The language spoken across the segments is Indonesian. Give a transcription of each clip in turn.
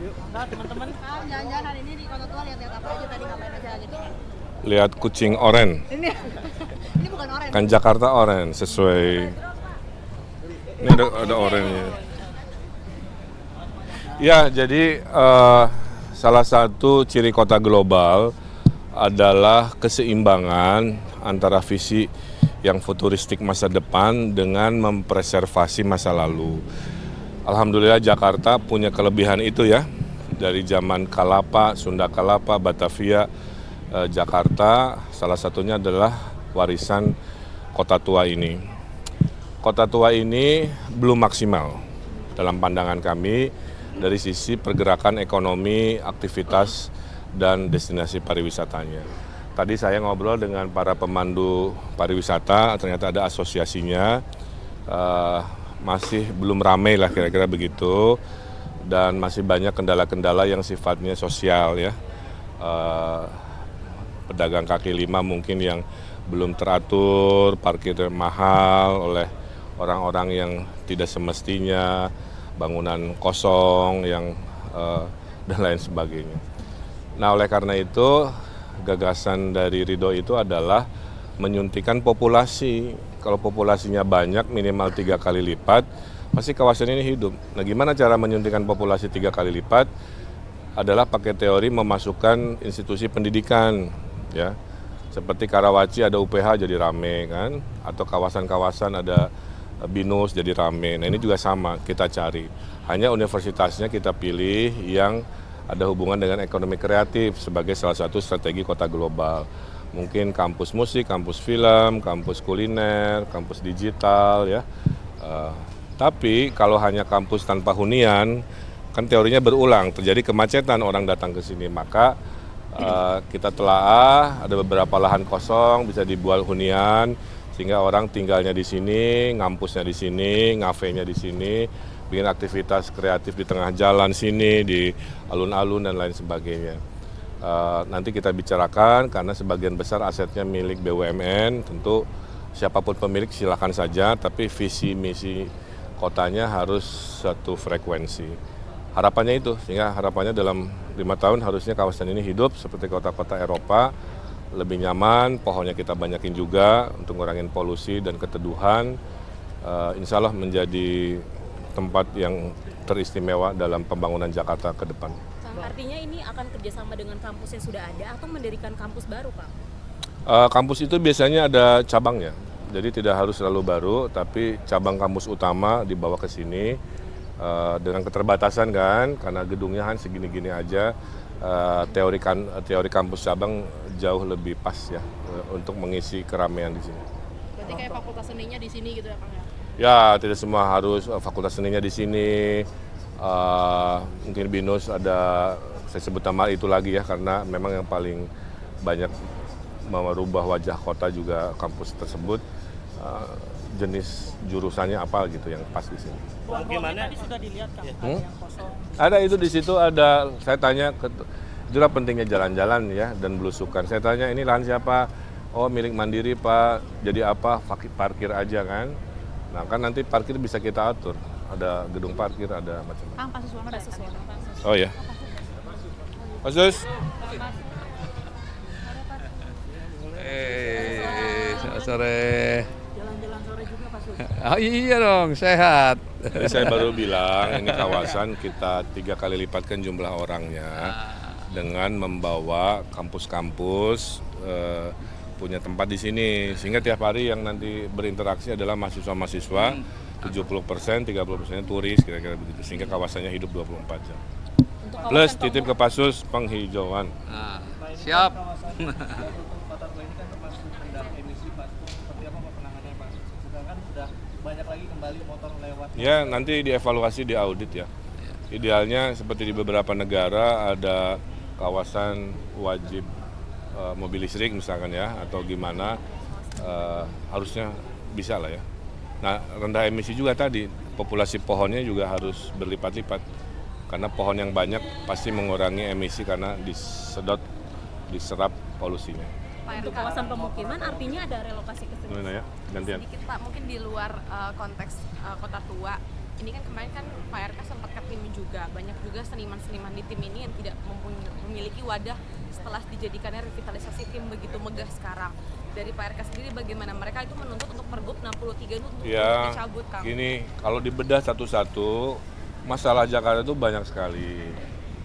Enggak, teman-teman. Jalan-jalan hari ini di Kota Tua lihat-lihat apa aja tadi ngapain aja gitu. Lihat kucing oren. Ini bukan oren. Kan Jakarta oren sesuai. Ini ada orennya. Ya, jadi salah satu ciri kota global adalah keseimbangan antara visi yang futuristik masa depan dengan mempreservasi masa lalu. Alhamdulillah Jakarta punya kelebihan itu ya. Dari zaman Kalapa, Sunda Kalapa, Batavia, Jakarta salah satunya adalah warisan kota tua ini. Kota tua ini belum maksimal dalam pandangan kami dari sisi pergerakan ekonomi, aktivitas, dan destinasi pariwisatanya. Tadi saya ngobrol dengan para pemandu pariwisata, ternyata ada asosiasinya, masih belum ramai lah kira-kira begitu, dan masih banyak kendala-kendala yang sifatnya sosial ya. Pedagang kaki lima mungkin yang belum teratur, parkir mahal oleh orang-orang yang tidak semestinya, bangunan kosong yang dan lain sebagainya. Nah, oleh karena itu gagasan dari Ridho itu adalah menyuntikkan populasi. Kalau populasinya banyak minimal 3 kali lipat, pasti kawasan ini hidup. Nah, gimana cara menyuntikkan populasi 3 kali lipat? Adalah pakai teori memasukkan institusi pendidikan, ya. Seperti Karawaci ada UPH jadi rame kan, atau kawasan-kawasan ada BINUS jadi rame. Nah, ini juga sama kita cari. Hanya universitasnya kita pilih yang ada hubungan dengan ekonomi kreatif sebagai salah satu strategi kota global. Mungkin kampus musik, kampus film, kampus kuliner, kampus digital ya. Tapi kalau hanya kampus tanpa hunian, kan teorinya berulang, terjadi kemacetan orang datang ke sini. Maka kita telaah, ada beberapa lahan kosong bisa dibuat hunian, sehingga orang tinggalnya di sini, ngampusnya di sini, ngafenya di sini, bikin aktivitas kreatif di tengah jalan sini, di alun-alun dan lain sebagainya. Nanti kita bicarakan karena sebagian besar asetnya milik BUMN, tentu siapapun pemilik silakan saja, tapi visi misi kotanya harus satu frekuensi. Harapannya itu, sehingga harapannya dalam 5 tahun harusnya kawasan ini hidup seperti kota-kota Eropa, lebih nyaman, pohonnya kita banyakin juga untuk ngurangin polusi dan keteduhan. Insya Allah menjadi tempat yang teristimewa dalam pembangunan Jakarta ke depan. Artinya ini akan kerjasama dengan kampus yang sudah ada atau mendirikan kampus baru, Pak? Kampus itu biasanya ada cabangnya, jadi tidak harus selalu baru, tapi cabang kampus utama dibawa ke sini dengan keterbatasan kan, karena gedungnya kan segini-gini aja. Teori kampus cabang jauh lebih pas ya untuk mengisi keramaian di sini. Berarti kayak fakultas seninya di sini gitu ya, Pak? Ya, tidak semua harus fakultas seninya di sini. Mungkin BINUS ada, saya sebut nama itu lagi ya, karena memang yang paling banyak merubah wajah kota juga kampus tersebut. Jenis jurusannya apa gitu yang pas di sini. Gimana? Tadi sudah dilihat kan yang kosong. Ada itu di situ ada, saya tanya, itulah pentingnya jalan-jalan ya dan belusukan. Saya tanya ini lahan siapa? Oh milik Mandiri Pak, jadi apa? Parkir aja kan. Nah kan nanti parkir bisa kita atur. Ada gedung parkir, ada macam-macam. Kang, Pasus Wangan ada. Oh ya. Pasus. Selamat sore. Jalan-jalan sore juga Pasus. Oh iya dong, sehat. Jadi saya baru bilang ini kawasan kita 3 kali lipatkan jumlah orangnya dengan membawa kampus-kampus punya tempat di sini, sehingga tiap hari yang nanti berinteraksi adalah mahasiswa-mahasiswa, 70%, 30% turis kira-kira begitu, sehingga kawasannya hidup 24 jam. Plus titip ke Pasus penghijauan. Nah, siap. Kota Tua ini kan termasuk rendah emisi Pak. Seperti apa Pak penanganannya Pak? Sedangkan sudah banyak lagi kembali motor lewat. Ya nanti dievaluasi di audit ya. Idealnya seperti di beberapa negara ada kawasan wajib mobil listrik misalkan ya, atau gimana, harusnya bisa lah ya. Nah rendah emisi juga tadi, populasi pohonnya juga harus berlipat-lipat. Karena pohon yang banyak pasti mengurangi emisi karena diserap polusinya. Untuk kawasan pemukiman artinya ada relokasi ke sini. Gimana ya? Gantian. Sedikit Pak, mungkin di luar konteks kota tua, ini kan kemarin kan Pak RK sempat ke tim juga, banyak juga seniman-seniman di tim ini yang tidak memiliki wadah setelah dijadikannya revitalisasi tim begitu megah sekarang. Dari Pak RK sendiri bagaimana? Mereka itu menuntut untuk Pergub 63 itu untuk Ya, dicabut, Kang. gini, kalau dibedah satu-satu, masalah Jakarta itu banyak sekali.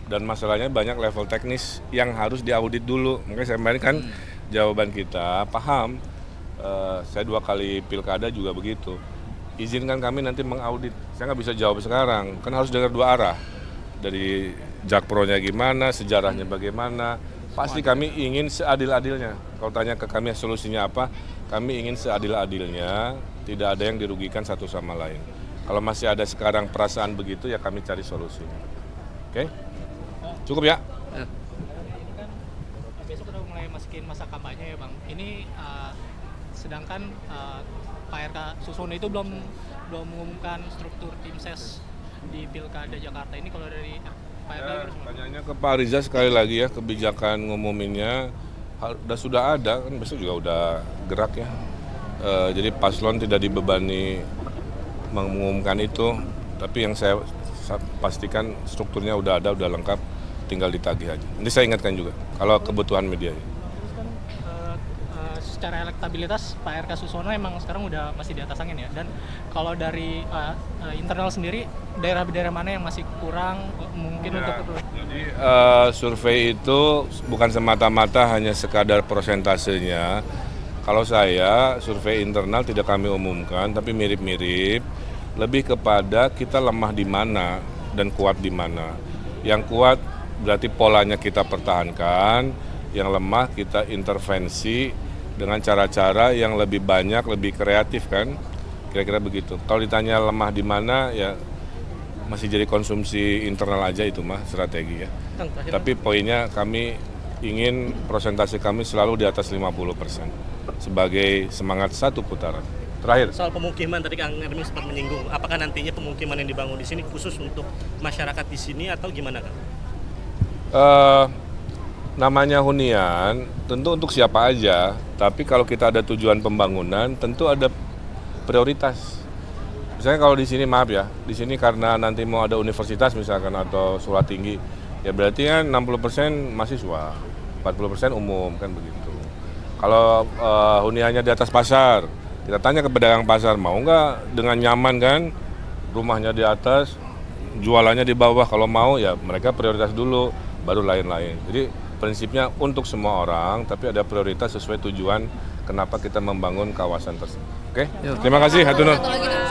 Dan masalahnya banyak level teknis yang harus diaudit dulu. Makanya saya kemarin kan jawaban kita, paham, saya 2 kali pilkada juga begitu. Izinkan kami nanti mengaudit. Saya nggak bisa jawab sekarang, kan harus dengar 2 arah. Dari Jakpronya gimana, sejarahnya bagaimana. Pasti kami ingin seadil-adilnya. Kalau tanya ke kami solusinya apa, kami ingin seadil-adilnya, tidak ada yang dirugikan satu sama lain. Kalau masih ada sekarang perasaan begitu, ya kami cari solusinya. Oke? Cukup ya? Ini kan besok udah mulai masukin masa kampanye ya Bang. Ini sedangkan Pak RK Susono itu belum mengumumkan struktur tim ses di Pilkada Jakarta ini. Kalau dari Pak RK Tanyanya ke Pak Riza sekali lagi ya, kebijakan ngumuminnya sudah ada, kan besok juga udah gerak ya. Jadi paslon tidak dibebani mengumumkan itu, tapi yang saya pastikan strukturnya udah ada, udah lengkap, tinggal ditagih aja. Nanti saya ingatkan juga, kalau kebutuhan media. terus kan secara elektabilitas Pak RK Susono emang sekarang udah masih di atas angin ya. Dan kalau dari internal sendiri, daerah-daerah mana yang masih kurang mungkin untuk Jadi survei itu bukan semata-mata hanya sekadar prosentasenya. Kalau saya, survei internal tidak kami umumkan, tapi mirip-mirip, lebih kepada kita lemah di mana dan kuat di mana. Yang kuat berarti polanya kita pertahankan, yang lemah kita intervensi dengan cara-cara yang lebih banyak, lebih kreatif kan, kira-kira begitu. Kalau ditanya lemah di mana, ya masih jadi konsumsi internal aja itu mah strategi ya. Tapi poinnya kami ingin persentase kami selalu di atas 50% sebagai semangat satu putaran. Terakhir, Soal pemukiman tadi Kang Erwin sempat menyinggung, apakah nantinya pemukiman yang dibangun di sini khusus untuk masyarakat di sini atau gimana Kang? namanya hunian tentu untuk siapa aja, tapi kalau kita ada tujuan pembangunan tentu ada prioritas. Misalnya kalau di sini maaf ya, di sini karena nanti mau ada universitas misalkan atau sekolah tinggi, ya berarti kan 60% mahasiswa, 40% umum kan begitu. Kalau huniannya di atas pasar, kita tanya ke pedagang pasar mau nggak dengan nyaman kan, rumahnya di atas, jualannya di bawah. Kalau mau ya mereka prioritas dulu, baru lain-lain. Jadi prinsipnya untuk semua orang, tapi ada prioritas sesuai tujuan kenapa kita membangun kawasan tersebut. Oke? Terima kasih, hatur nuhun. Satu lagi dong.